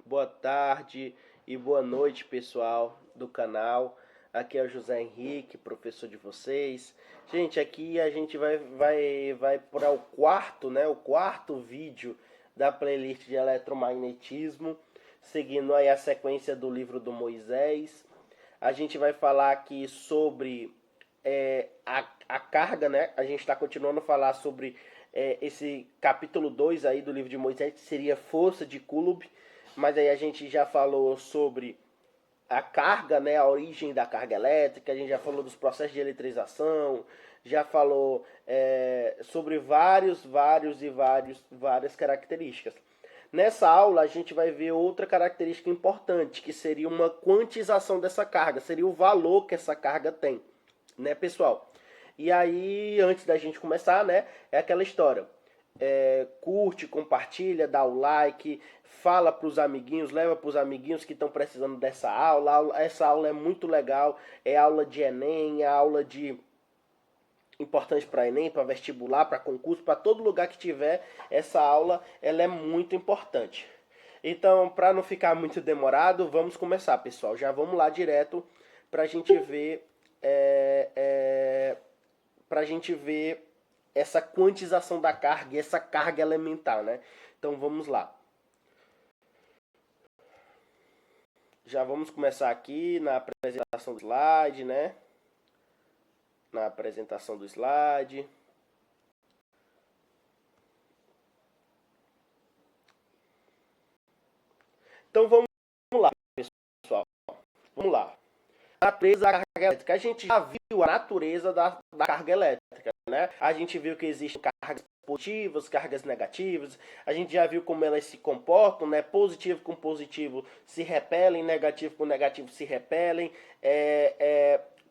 boa tarde e boa noite, pessoal do canal. Aqui é o José Henrique, professor de vocês. Gente, aqui a gente vai para o quarto, né? O quarto vídeo da playlist de eletromagnetismo, seguindo aí a sequência do livro do Moisés. A gente vai falar aqui sobre a carga, né? A gente está continuando a falar sobre esse capítulo 2 aí do livro de Moisés, que seria força de Coulomb, mas aí a gente já falou sobre a carga, né, a origem da carga elétrica, a gente já falou dos processos de eletrização, já falou sobre várias características. Nessa aula a gente vai ver outra característica importante, que seria uma quantização dessa carga, seria o valor que essa carga tem, né, pessoal? E aí, antes da gente começar, né, é aquela história. Curte, compartilha, dá o like, fala para os amiguinhos, leva para os amiguinhos que estão precisando dessa aula. Essa aula é muito legal, é aula de Enem, é aula de importante para Enem, para vestibular, para concurso, para todo lugar que tiver, essa aula ela é muito importante. Então, para não ficar muito demorado, vamos começar, pessoal. Já vamos lá direto para a gente ver essa quantização da carga e essa carga elementar, né? Então vamos lá. Já vamos começar aqui na apresentação do slide, né? Na apresentação do slide. Então vamos lá, pessoal. Vamos lá. A natureza da carga elétrica. A gente já viu a natureza da carga elétrica, né? A gente viu que existem cargas positivas, cargas negativas. A gente já viu como elas se comportam, né? Positivo com positivo se repelem, negativo com negativo se repelem.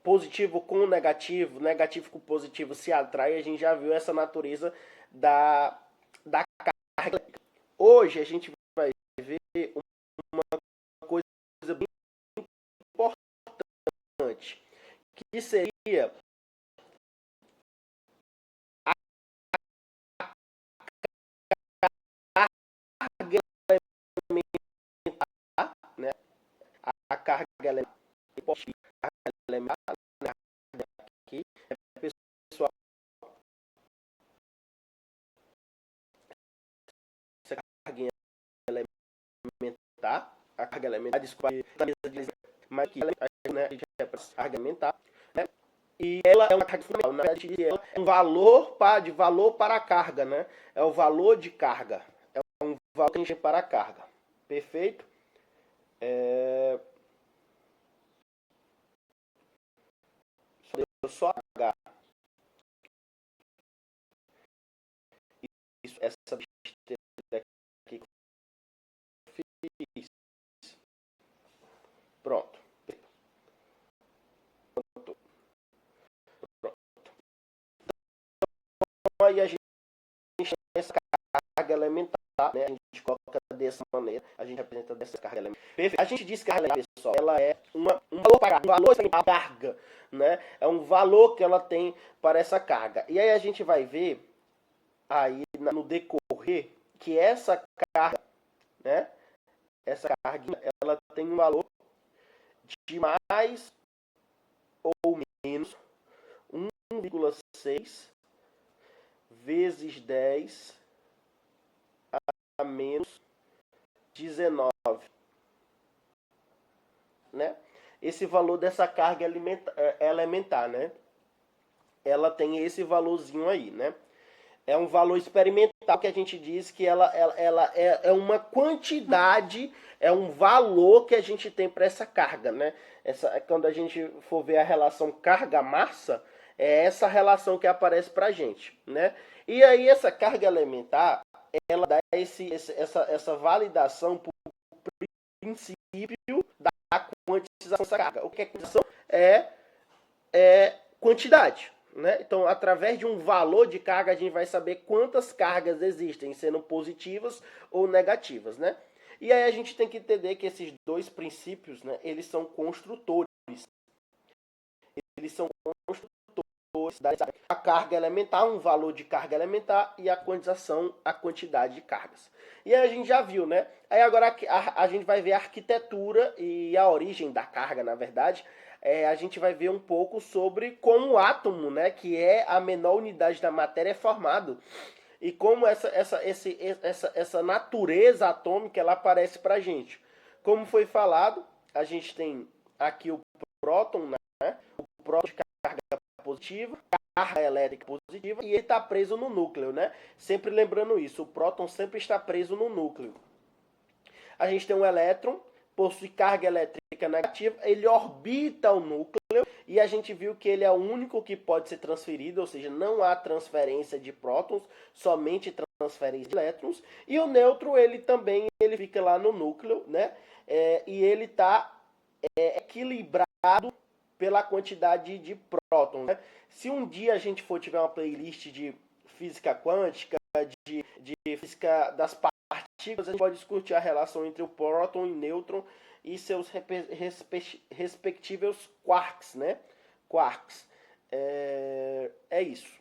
Positivo com negativo, negativo com positivo se atrai. A gente já viu essa natureza da carga elétrica. Hoje a gente vai ver uma coisa bem importante, que seria a carga elementar, né? A carga elementar, né? Aqui, pessoal, essa carga elementar, a carga elementar, desculpa, mas que né, a gente carga elementar, né? E ela é uma carga fundamental, na verdade, ela é um valor de valor para a carga, né? É o valor de carga, é um valor que a gente tem para a carga. Perfeito? Só H. Isso, essa besteira aqui que eu fiz. Pronto. Pronto. Então, aí a gente tem essa carga elementar, né? A gente coloca dessa maneira, a gente apresenta dessa carga elementar. Perfeito. A gente diz que a carga elementar, pessoal, ela é um valor para a carga, né? É um valor que ela tem para essa carga. E aí a gente vai ver aí no decorrer que essa carga, né? Essa carga, ela tem um valor de mais ou menos 1,6 vezes 10 a menos 19, né? Esse valor dessa carga elementar, né? Ela tem esse valorzinho aí, né? É um valor experimental que a gente diz que ela é uma quantidade, é um valor que a gente tem para essa carga, né? Quando a gente for ver a relação carga-massa, é essa relação que aparece para a gente, né? E aí essa carga elementar, ela dá essa validação por princípio da quantização dessa carga. O que é quantização? Quantidade. Né? Então, através de um valor de carga, a gente vai saber quantas cargas existem, sendo positivas ou negativas. Né? E aí a gente tem que entender que esses dois princípios, né, eles são construtores. Eles são construtores da carga elementar, um valor de carga elementar, e a quantização, a quantidade de cargas. E aí a gente já viu, né? Aí agora a gente vai ver a arquitetura e a origem da carga, na verdade. A gente vai ver um pouco sobre como o átomo, né, que é a menor unidade da matéria, é formado. E como essa natureza atômica ela aparece para a gente. Como foi falado, a gente tem aqui o próton, né? O próton de carga positiva, carga elétrica positiva, e ele está preso no núcleo, né? Sempre lembrando isso, o próton sempre está preso no núcleo. A gente tem um elétron, possui carga elétrica negativa, ele orbita o núcleo, e a gente viu que ele é o único que pode ser transferido, ou seja, não há transferência de prótons, somente transferência de elétrons. E o nêutron, ele também ele fica lá no núcleo, né? E ele está equilibrado pela quantidade de prótons, né? Se um dia a gente tiver uma playlist de física quântica, de física das partículas, a gente pode discutir a relação entre o próton e o nêutron e seus respectivos quarks, né? Quarks. É isso.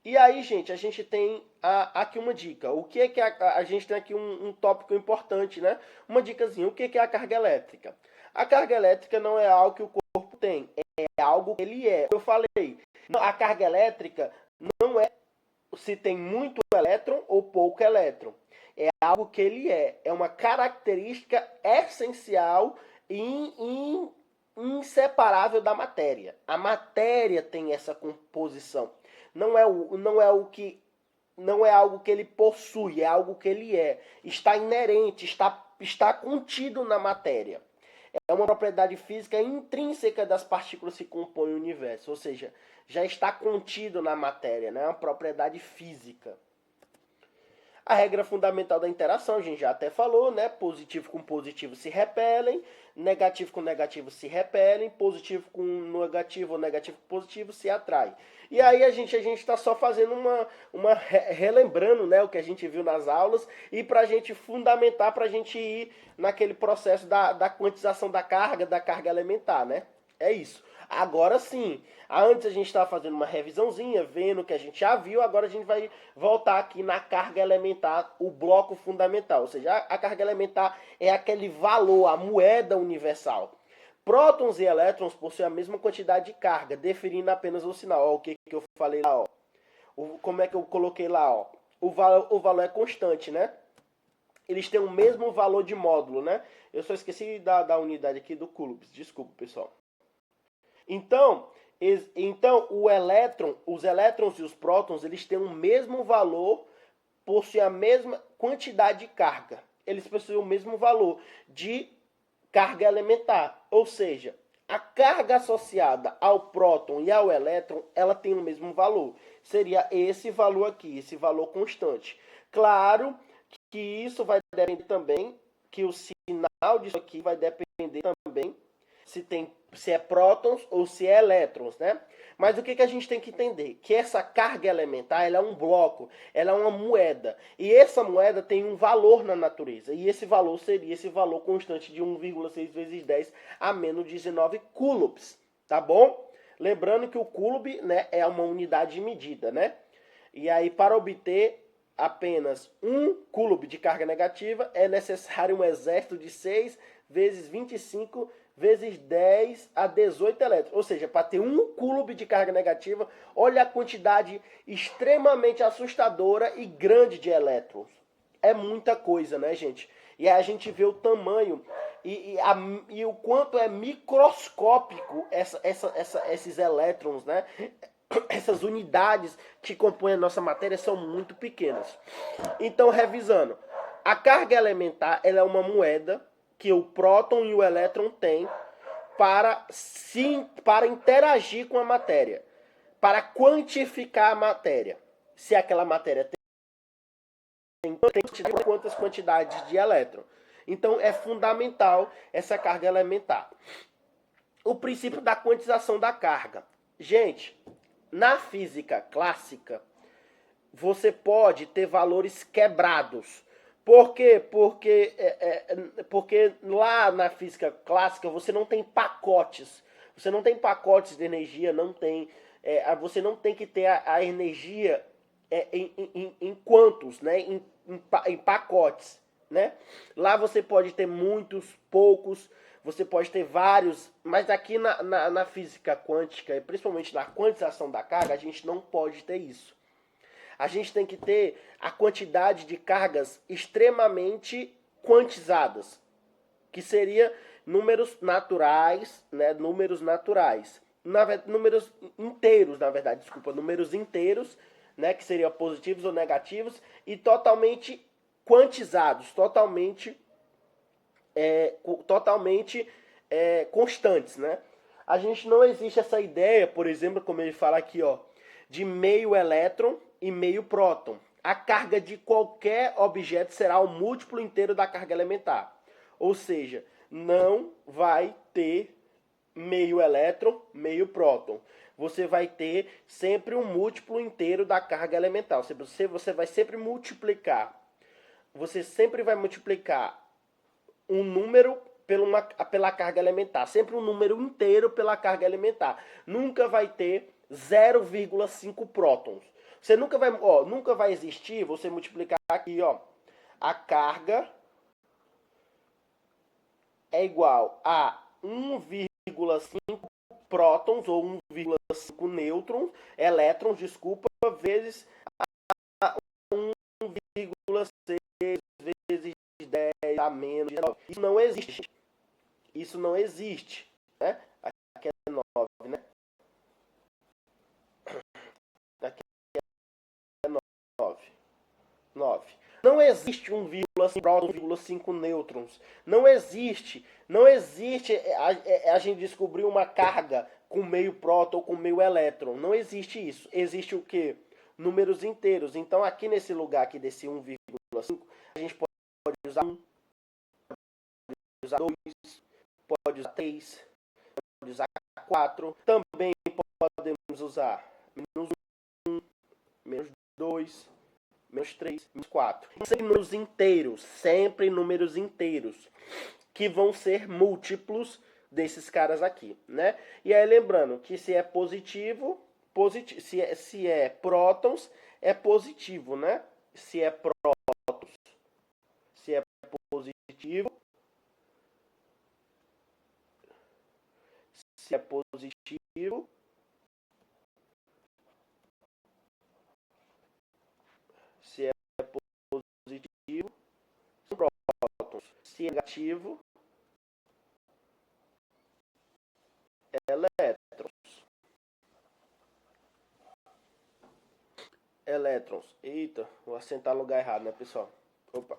E aí, gente, a gente tem aqui uma dica. O que é que a gente tem aqui um tópico importante, né? Uma dicasinha. O que é a carga elétrica? A carga elétrica não é algo que o corpo tem, é algo que ele é. Eu falei, a carga elétrica não é se tem muito elétron ou pouco elétron. É algo que ele é. É uma característica essencial e inseparável da matéria. A matéria tem essa composição. Não é algo que ele possui, é algo que ele é. Está inerente, está contido na matéria. É uma propriedade física intrínseca das partículas que compõem o universo, ou seja, já está contido na matéria, né? É uma propriedade física. A regra fundamental da interação, a gente já até falou, né? Positivo com positivo se repelem, negativo com negativo se repelem, positivo com negativo ou negativo com positivo se atrai. E aí a gente está só fazendo relembrando, né, o que a gente viu nas aulas e para a gente fundamentar, para a gente ir naquele processo da quantização da carga elementar, né? É isso. Agora sim, antes a gente estava fazendo uma revisãozinha, vendo o que a gente já viu, agora a gente vai voltar aqui na carga elementar, o bloco fundamental. Ou seja, a carga elementar é aquele valor, a moeda universal. Prótons e elétrons possuem a mesma quantidade de carga, definindo apenas o sinal. Ó, o que eu falei lá, ó. Como é que eu coloquei lá, ó. O valor é constante, né? Eles têm o mesmo valor de módulo, né? Eu só esqueci da unidade aqui do Coulomb. Desculpa, pessoal. Então, os elétrons e os prótons, eles têm o mesmo valor, possuem a mesma quantidade de carga. Eles possuem o mesmo valor de carga elementar. Ou seja, a carga associada ao próton e ao elétron, ela tem o mesmo valor. Seria esse valor aqui, esse valor constante. Claro que isso vai depender também, que o sinal disso aqui vai depender também se é prótons ou se é elétrons, né? Mas o que a gente tem que entender? Que essa carga elementar, ela é um bloco, ela é uma moeda. E essa moeda tem um valor na natureza. E esse valor seria esse valor constante de 1,6 vezes 10 a menos 19 coulombs, tá bom? Lembrando que o coulomb, né, é uma unidade de medida, né? E aí, para obter apenas 1 coulomb de carga negativa, é necessário um exército de 6 vezes 25 vezes 10 a 18 elétrons. Ou seja, para ter 1 coulomb de carga negativa, olha a quantidade extremamente assustadora e grande de elétrons. É muita coisa, né, gente? E aí a gente vê o tamanho e o quanto é microscópico esses elétrons, né? Essas unidades que compõem a nossa matéria são muito pequenas. Então, revisando, a carga elementar ela é uma moeda que o próton e o elétron têm para interagir com a matéria, para quantificar a matéria. Se aquela matéria tem quantas quantidades de elétron. Então, é fundamental essa carga elementar. O princípio da quantização da carga. Gente, na física clássica, você pode ter valores quebrados. Por quê? Porque lá na física clássica você não tem pacotes. Você não tem pacotes de energia, não tem. Você não tem que ter a energia em quantos, né? Em pacotes, né? Lá você pode ter muitos, poucos, você pode ter vários, mas aqui na física quântica, e principalmente na quantização da carga, a gente não pode ter isso. A gente tem que ter a quantidade de cargas extremamente quantizadas, que seria números naturais, né? Números naturais. Números inteiros, na verdade, desculpa, números inteiros, né? Que seriam positivos ou negativos, e totalmente quantizados, totalmente constantes, né? A gente não existe essa ideia, por exemplo, como ele fala aqui, ó, de meio elétron e meio próton. A carga de qualquer objeto será o múltiplo inteiro da carga elementar. Ou seja, não vai ter meio elétron, meio próton. Você vai ter sempre um múltiplo inteiro da carga elementar. Você vai sempre multiplicar. Você sempre vai multiplicar um número pela carga elementar. Sempre um número inteiro pela carga elementar. Nunca vai ter 0,5 prótons. Você nunca vai existir, você multiplicar aqui, ó, a carga é igual a 1,5 prótons ou 1,5 nêutrons, elétrons, desculpa, vezes 1,6 vezes 10 a menos 9. Isso não existe. Isso não existe, né? Aqui é 9, né? Aqui é 9. 9. Não existe 1,5 prótons, 1,5 nêutrons. Não existe. Não existe a gente descobrir uma carga com meio próton ou com meio elétron. Não existe isso. Existe o quê? Números inteiros. Então, aqui nesse lugar aqui desse 1,5, a gente pode usar 1, pode usar 2, pode usar 3, pode usar 4. Também podemos usar menos 1, menos 2, menos 3, menos 4. Sempre números inteiros, que vão ser múltiplos desses caras aqui, né? E aí lembrando que se é positivo, se é prótons, é positivo, né? Se é prótons, se é positivo, se é positivo, se é positivo, são prótons. Se é negativo, é elétrons. Elétrons. Eita, vou assentar no lugar errado, né, pessoal? Opa.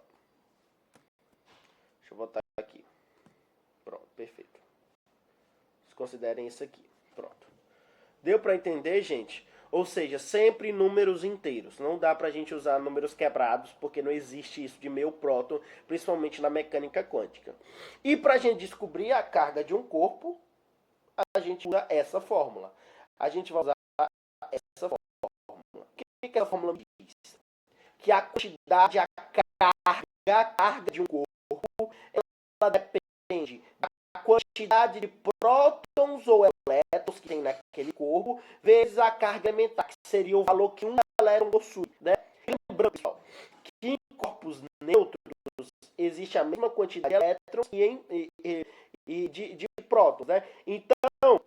Deixa eu botar aqui. Pronto, perfeito. Vocês considerem isso aqui. Pronto. Deu para entender, gente? Ou seja, sempre números inteiros. Não dá pra gente usar números quebrados, porque não existe isso de meio próton, principalmente na mecânica quântica. E pra gente descobrir a carga de um corpo, a gente usa essa fórmula. A gente vai usar essa fórmula. O que essa fórmula diz? Que a quantidade, a carga de um corpo, ela depende da quantidade de prótons ou elétrons que tem naquele corpo, vezes a carga elementar, que seria o valor que um elétron possui, né? Lembrando, pessoal, que em corpos neutros existe a mesma quantidade de elétrons e de prótons, né? Então,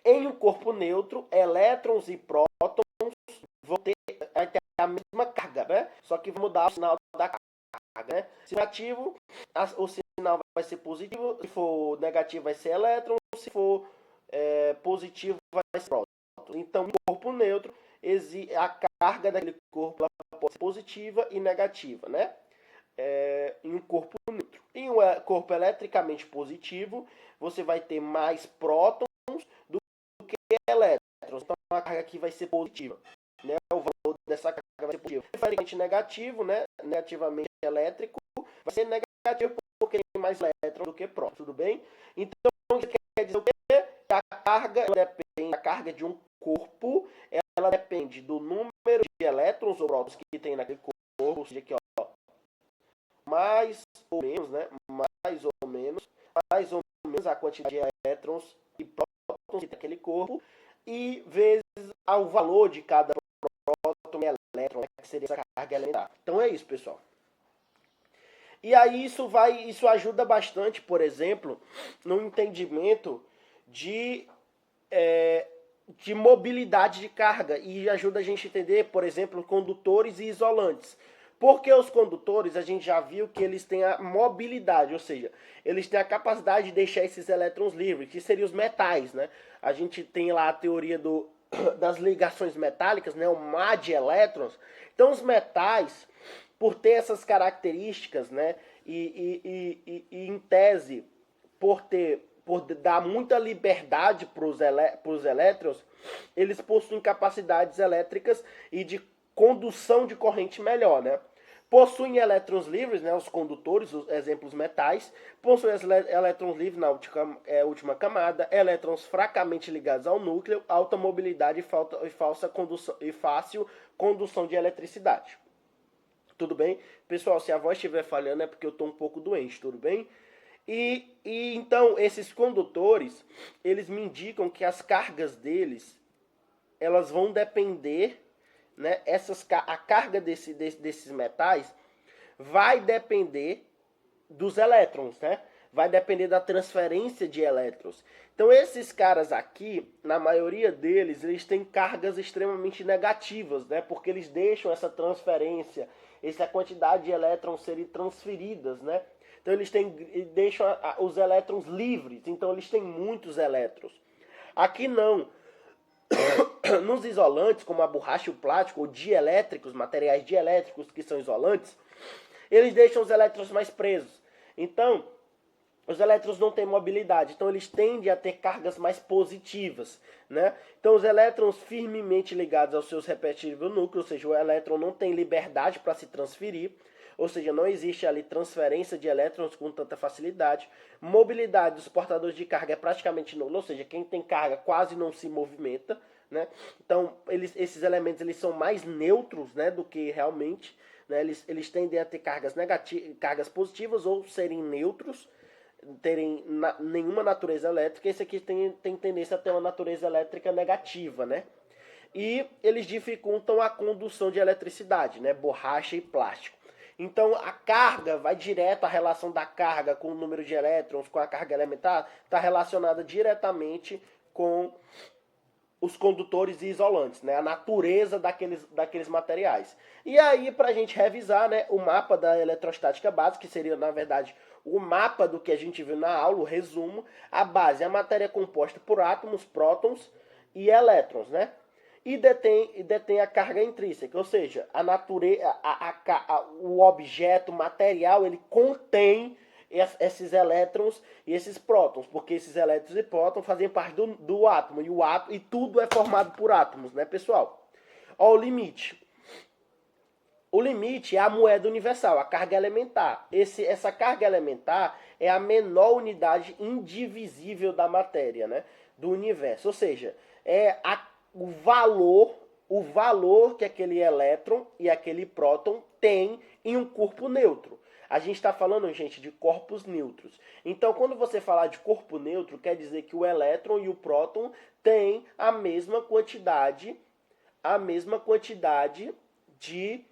em um corpo neutro, elétrons e prótons vão ter a mesma carga, né? Só que vai mudar o sinal da carga, né? Se negativo, o sinal vai ser positivo, se for negativo vai ser elétron, se for positivo vai ser próton. Então, em um corpo neutro, a carga daquele corpo pode ser positiva e negativa, né? Em um corpo neutro. Em um corpo eletricamente positivo, você vai ter mais prótons do que elétrons. Então, a carga aqui vai ser positiva, né? O valor dessa carga vai ser positivo. Diferente negativo, né? Negativamente elétrico, vai ser negativo porque tem mais elétrons do que prótons, tudo bem? Então, isso quer dizer o quê? A carga de um corpo, ela depende do número de elétrons ou prótons que tem naquele corpo, ou seja, aqui, ó, mais ou menos, né? Mais ou menos a quantidade de elétrons e prótons que tem naquele corpo, e vezes o valor de cada próton próton e elétron, né, que seria essa carga elementar. Então é isso, pessoal. E aí isso ajuda bastante, por exemplo, no entendimento de, de mobilidade de carga, e ajuda a gente a entender, por exemplo, condutores e isolantes. Porque os condutores, a gente já viu que eles têm a mobilidade, ou seja, eles têm a capacidade de deixar esses elétrons livres, que seriam os metais, né? A gente tem lá a teoria das ligações metálicas, né? O mar de elétrons. Então os metais, por ter essas características, né? E em tese, por dar muita liberdade para os elétrons, eles possuem capacidades elétricas e de condução de corrente melhor, né? Possuem elétrons livres, né, os condutores, os exemplos metais, possuem elétrons livres na última camada, elétrons fracamente ligados ao núcleo, alta mobilidade e fácil condução de eletricidade. Tudo bem? Pessoal, se a voz estiver falhando é porque eu estou um pouco doente, tudo bem? E então, esses condutores, eles me indicam que as cargas deles, elas vão depender, né, a carga desses metais vai depender dos elétrons, né? Vai depender da transferência de elétrons. Então esses caras aqui, na maioria deles, eles têm cargas extremamente negativas, né? Porque eles deixam essa transferência, essa quantidade de elétrons serem transferidas, né? Então eles deixam os elétrons livres, então eles têm muitos elétrons. Aqui não. Nos isolantes, como a borracha e o plástico, ou dielétricos, materiais dielétricos que são isolantes, eles deixam os elétrons mais presos. Então, os elétrons não têm mobilidade, então eles tendem a ter cargas mais positivas, né? Então, os elétrons firmemente ligados aos seus respectivos núcleos, ou seja, o elétron não tem liberdade para se transferir, ou seja, não existe ali transferência de elétrons com tanta facilidade. Mobilidade dos portadores de carga é praticamente nula, ou seja, quem tem carga quase não se movimenta, né? Então, esses elementos eles são mais neutros, né, do que realmente, né? Eles tendem a ter cargas positivas ou serem neutros, terem nenhuma natureza elétrica. Esse aqui tem tendência a ter uma natureza elétrica negativa, né? E eles dificultam a condução de eletricidade, né? Borracha e plástico. Então a carga vai direto, a relação da carga com o número de elétrons, com a carga elementar, está relacionada diretamente com os condutores e isolantes, né? A natureza daqueles materiais. E aí, para a gente revisar, né, o mapa da eletrostática básica, que seria, na verdade, o mapa do que a gente viu na aula, o resumo, a base, a matéria é composta por átomos, prótons e elétrons, né? E detém a carga intrínseca, ou seja, a natureza, o objeto material, ele contém esses elétrons e esses prótons, porque esses elétrons e prótons fazem parte do átomo, e tudo é formado por átomos, né, pessoal? Ó, o limite. O limite é a moeda universal, a carga elementar. Essa carga elementar é a menor unidade indivisível da matéria, né, do universo, ou seja, é o valor que aquele elétron e aquele próton tem em um corpo neutro. A gente está falando, gente, de corpos neutros. Então, quando você falar de corpo neutro, quer dizer que o elétron e o próton têm a mesma quantidade de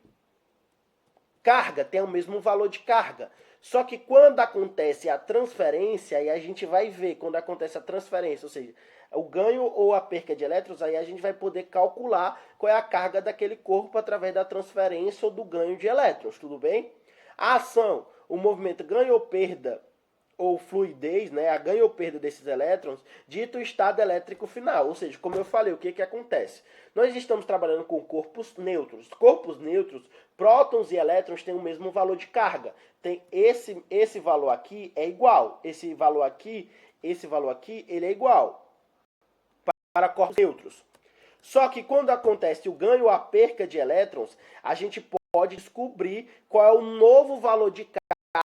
carga, tem o mesmo valor de carga. Só que quando acontece a transferência, aí a gente vai ver quando acontece a transferência, ou seja, o ganho ou a perca de elétrons, aí a gente vai poder calcular qual é a carga daquele corpo através da transferência ou do ganho de elétrons, tudo bem? A ação, o movimento ganho ou perda, ou fluidez, né, a ganho ou perda desses elétrons, dita o estado elétrico final. Ou seja, como eu falei, o que acontece? Nós estamos trabalhando com corpos neutros. Corpos neutros, prótons e elétrons têm o mesmo valor de carga. Tem esse valor aqui é igual. Esse valor aqui, ele é igual para corpos neutros. Só que quando acontece o ganho ou a perca de elétrons, a gente pode descobrir qual é o novo valor de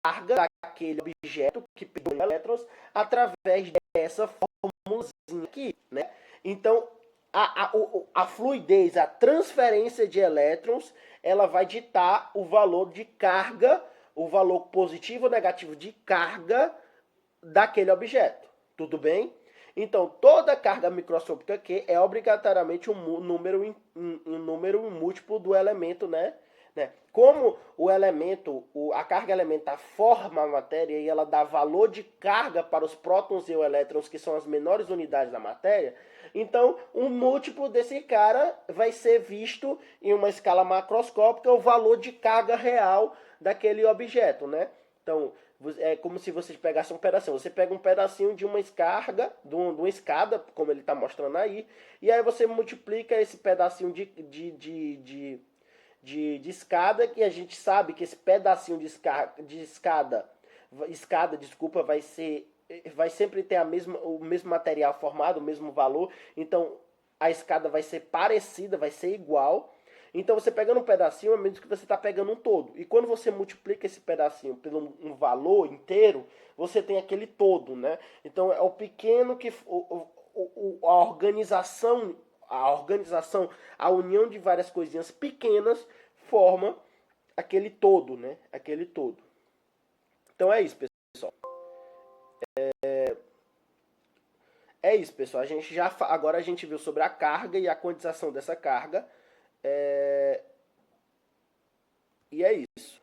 carga daquele objeto que perdeu elétrons através dessa formulazinha aqui, né? Então, a fluidez, a transferência de elétrons, ela vai ditar o valor de carga, o valor positivo ou negativo de carga daquele objeto. Tudo bem? Então, toda carga microscópica Q é obrigatoriamente um número múltiplo do elemento, né? Como o elemento, a carga elementar forma a matéria e ela dá valor de carga para os prótons e os elétrons, que são as menores unidades da matéria, então um múltiplo desse cara vai ser visto em uma escala macroscópica o valor de carga real daquele objeto, né? Então, é como se você pegasse um pedacinho. Você pega um pedacinho de uma escarga, de uma escada, como ele está mostrando aí, e aí você multiplica esse pedacinho de escada, que a gente sabe que esse pedacinho de escada, desculpa, vai sempre ter o mesmo material formado, o mesmo valor, então a escada vai ser parecida, vai ser igual. Então você pegando um pedacinho, é menos que você está pegando um todo. E quando você multiplica esse pedacinho pelo um valor inteiro, você tem aquele todo, né? Então é o pequeno que a organização, a união de várias coisinhas pequenas forma aquele todo, né? Aquele todo. Então é isso, pessoal. É isso, pessoal. Agora a gente viu sobre a carga e a quantização dessa carga. E é isso.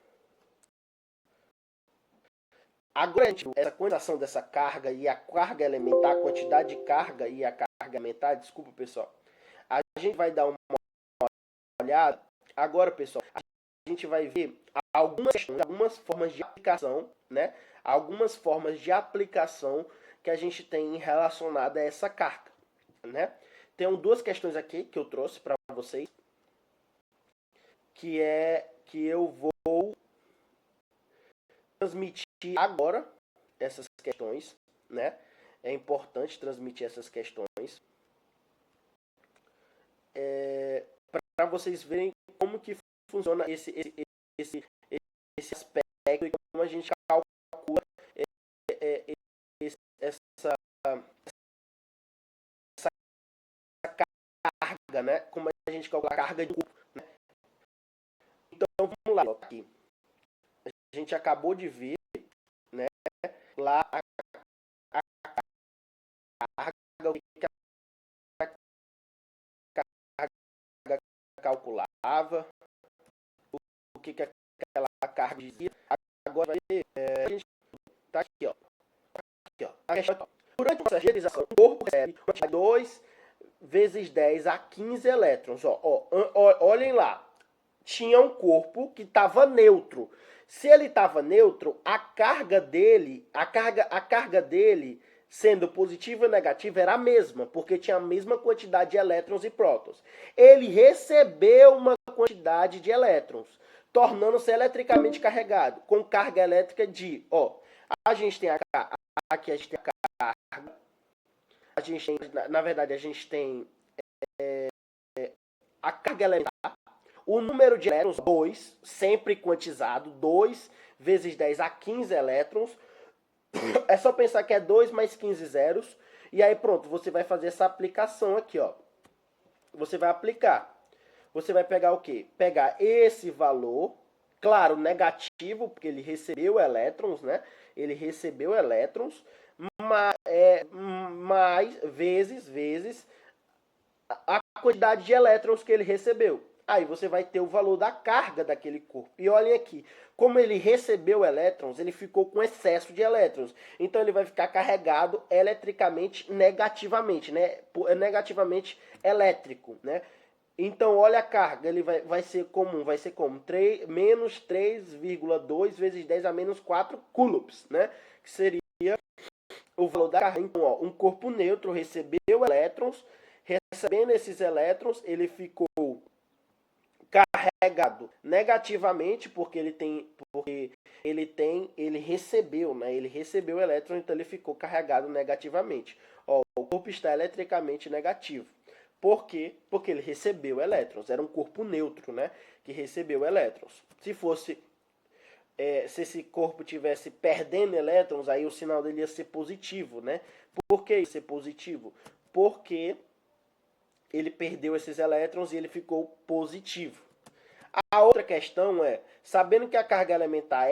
Agora a gente viu essa quantização dessa carga e a carga elementar, a quantidade de carga e a carga elementar. Desculpa, pessoal. A gente vai dar uma olhada. Agora, pessoal, a gente vai ver algumas formas de aplicação, né? Algumas formas de aplicação que a gente tem relacionada a essa carga, né? Tem duas questões aqui que eu trouxe para vocês, que eu vou transmitir agora essas questões, né? É importante transmitir essas questões para vocês verem como que funciona esse aspecto e como a gente calcula essa carga, né? Como a gente calcula a carga de corpo, né? Então vamos lá, aqui. A gente acabou de ver, né? Lá a carga, o que a carga calculava, o que aquela carga dizia. Agora a gente tá aqui, ó. A questão, durante a realização, o corpo recebe 2 vezes 10 a 15 elétrons. Olhem lá. Tinha um corpo que estava neutro. Se ele estava neutro, a carga dele, sendo positiva ou negativa, era a mesma, porque tinha a mesma quantidade de elétrons e prótons. Ele recebeu uma quantidade de elétrons, tornando-se eletricamente carregado, com carga elétrica de, a gente tem aqui a gente tem a carga, a gente tem, na verdade, a gente tem a carga elementar, o número de elétrons, 2, sempre quantizado, 2 vezes 10 a 15 elétrons. É só pensar que é 2 mais 15 zeros. E aí pronto, você vai fazer essa aplicação aqui, ó. Você vai aplicar. Você vai pegar o quê? Pegar esse valor, claro, negativo, porque ele recebeu elétrons, né? Ele recebeu elétrons, mais vezes a quantidade de elétrons que ele recebeu. Aí você vai ter o valor da carga daquele corpo. E olhem aqui, como ele recebeu elétrons, ele ficou com excesso de elétrons. Então ele vai ficar carregado eletricamente negativamente, né? Negativamente elétrico, né? Então olha a carga, ele vai ser como? Menos 3,2 vezes 10 a menos 4 coulombs, né? Que seria o valor da carga. Então, um corpo neutro recebeu elétrons, recebendo esses elétrons, ele ficou carregado negativamente, porque ele recebeu, né? Ele recebeu elétrons, então ele ficou carregado negativamente. O corpo está eletricamente negativo. Por quê? Porque ele recebeu elétrons. Era um corpo neutro, né? Que recebeu elétrons. Se esse corpo tivesse perdendo elétrons, aí o sinal dele ia ser positivo, né? Por que ia ser positivo? Porque ele perdeu esses elétrons e ele ficou positivo. A outra questão é, sabendo que a carga elementar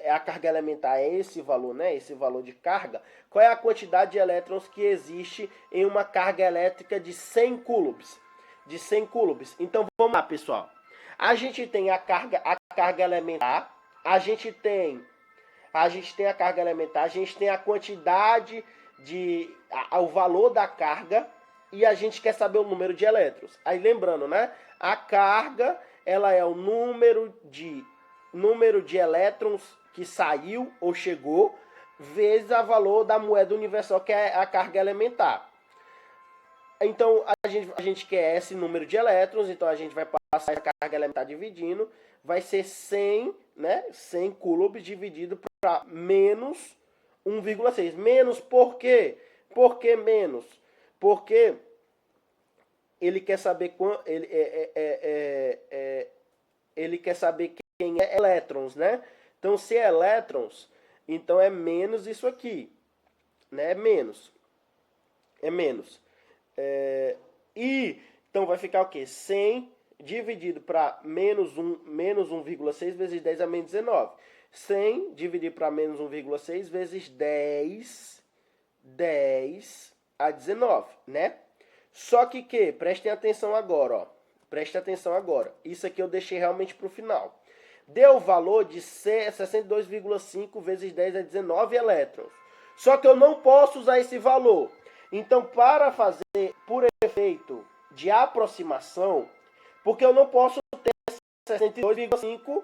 a carga elementar é esse valor, né? Esse valor de carga. Qual é a quantidade de elétrons que existe em uma carga elétrica de 100 coulombs? De 100 coulombs. Então vamos lá, pessoal. A gente tem a carga elementar, a gente tem a carga elementar, a gente tem a quantidade o valor da carga e a gente quer saber o número de elétrons. Aí lembrando, né? A carga, ela é o número de elétrons que saiu ou chegou vezes o valor da moeda universal, que é a carga elementar. Então, a gente quer esse número de elétrons, então a gente vai passar a carga elementar dividindo, vai ser 100, né? 100 coulombs dividido para menos 1,6. Menos por quê? Por que menos? Porque ele quer saber ele quer saber quem é elétrons, né? Então, se é elétrons, então é menos isso aqui, né? É menos. É menos. Então vai ficar o quê? 100 dividido para menos 1,6 vezes 10 a menos 19. 100 dividido para menos 1,6 vezes 10 a 19, né? Só que, prestem atenção agora, ó. Preste atenção agora. Isso aqui eu deixei realmente para o final. Deu o valor de 62,5 vezes 10 a 19 elétrons. Só que eu não posso usar esse valor. Então, para fazer por efeito de aproximação, porque eu não posso ter 62,5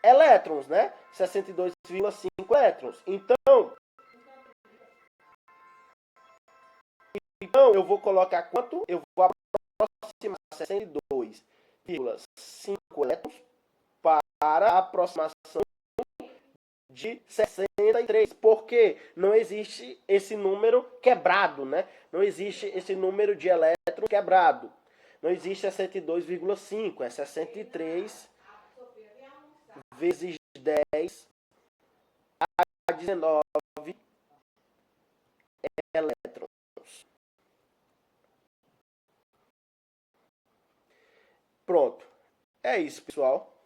elétrons, né? 62,5 elétrons. Então, eu vou colocar quanto? Eu vou aproximar 62,5 elétrons para a aproximação de 63, porque não existe esse número quebrado, né? Não existe esse número de elétrons quebrado. Não existe 62,5, é 63 vezes 10 a 19 elétrons. Pronto. É isso, pessoal.